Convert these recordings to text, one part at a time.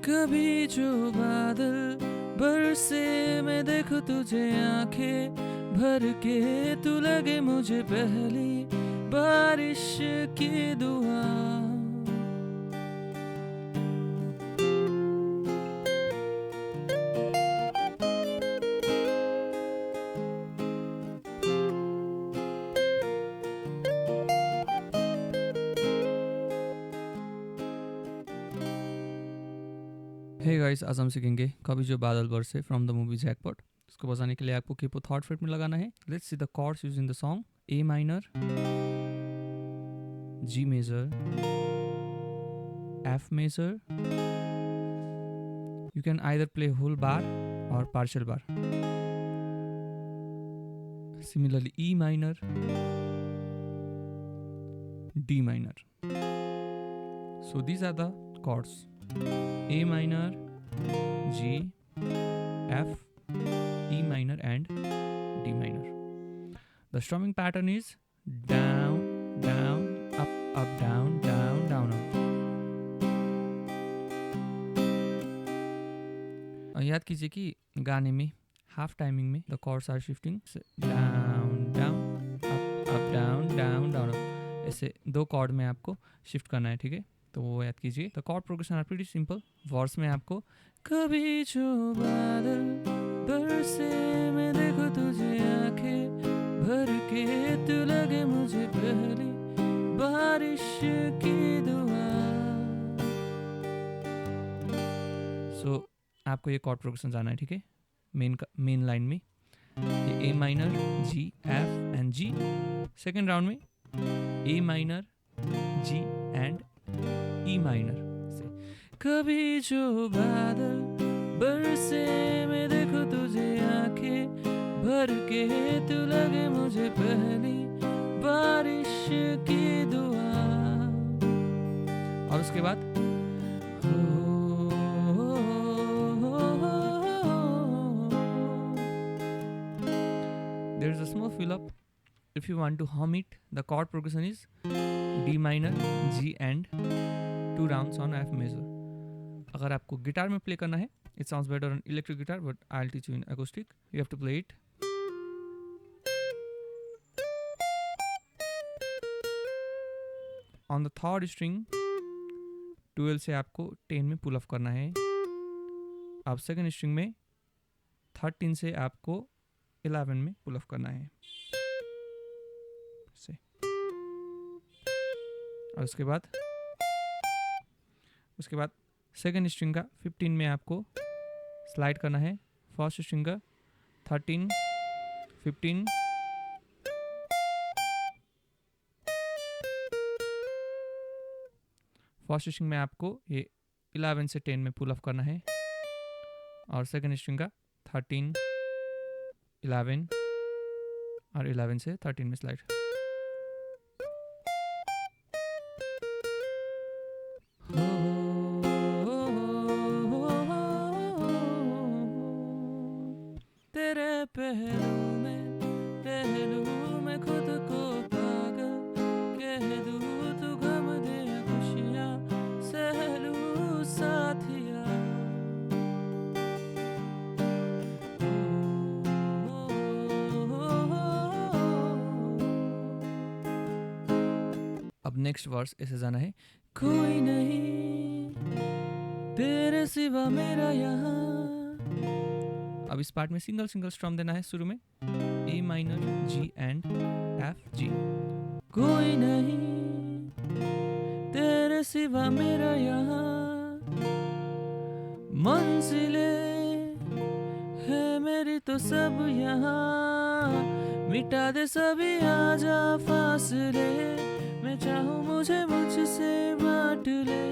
कभी जो बादल बरसे मैं देखूं तुझे आंखें भर के, तू लगे मुझे पहली बारिश की दुआ। हे गाइस, आज हम सीखेंगे कभी जो बादल बरसे फ्रॉम द मूवी जैकपॉट। इसको बजाने के लिए आपको कीपो थर्ड फ्रेट में लगाना है। Let's see the chords used in the song. A minor, G major, F major. You can either play whole bar or partial bar. Similarly, E minor, D minor. So these are the chords: A minor, G, F, E minor and D minor. The strumming pattern is down, down, up, up, down, down, down, up. याद कीजिए कि गाने में half timing में the chords are shifting down down up down down down up. ऐसे दो cord में आपको शिफ्ट करना है, ठीक है? तो वो याद कीजिए। The chord progression are pretty simple. Verse में आपको कभी जो बादल बरसे मैं देखूं तुझे आंखें भर के, तू लगे मुझे पहली बारिश की दुआ। सो आपको ये कॉर्ड प्रोग्रेशन जाना है, ठीक है? मेन लाइन में ये A minor, G, F and G. Second round में A minor, G and E minor से। कभी जो बादल बरसे मैं देखूं तुझे आंखें भर के, तू लगे मुझे पहली बारिश की दुआ। और उसके बाद there is a small fill up. If you want to hum it, the chord progression is D minor, G and 2 rounds on F major. अगर आपको गिटार में प्ले करना है, it sounds better on electric guitar, but I'll teach you in acoustic. You have to play it. On the third string, 12 से आपको 10 में पुल of करना है। अब सेकंड स्ट्रिंग में 13 से आपको 11 में पुल ऑफ करना है से। और उसके बाद सेकंड स्ट्रिंग का 15 में आपको स्लाइड करना है। फर्स्ट स्ट्रिंग का 13, 15, फर्स्ट स्ट्रिंग में आपको ये 11 से 10 में पुल ऑफ करना है। और सेकंड स्ट्रिंग का 13, 11 और 11 से 13 में स्लाइड। तेरे पहलू में खुद को पागल कह दूं, तू गम दे खुशियां सहलू साथिया। अब नेक्स्ट वर्स ऐसे जाना है। कोई नहीं तेरे सिवा मेरा यहाँ। अब इस पार्ट में सिंगल स्ट्रम देना है शुरू में, A minor, G and F, G. कोई नहीं तेरे सिवा मेरा यहाँ, मंजिले है मेरी तो सब यहाँ। मिटा दे सभी आजा फासले, मैं चाहूँ मुझे मुझसे बांट ले,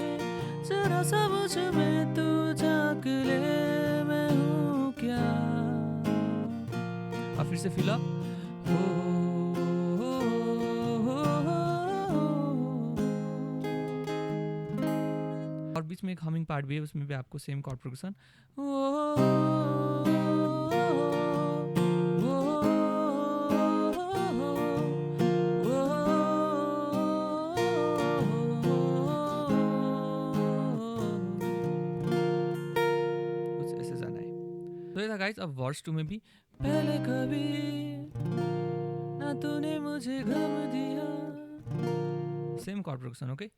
जरा सा मुझ में तू झांक ले, मैं हूँ क्या। और फिर से फिल अप। और बीच में एक हमिंग पार्ट भी है, उसमें भी आपको सेम कॉर्ड प्रोग्रेशन। तो ये था गाइस। अब वर्स 2 में भी पहले कभी ना तूने मुझे गम दिया, same chord progression. Okay,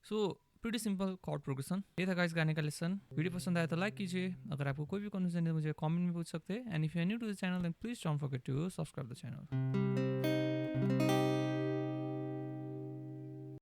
so pretty simple chord progression. ये था गाइस गाने का लेसन। वीडियो पसंद आया तो लाइक कीजिए। अगर आपको कोई भी कंफ्यूजन है मुझे कमेंट में पूछ सकते हैं। And if you are new to the channel then please don't forget to subscribe the channel.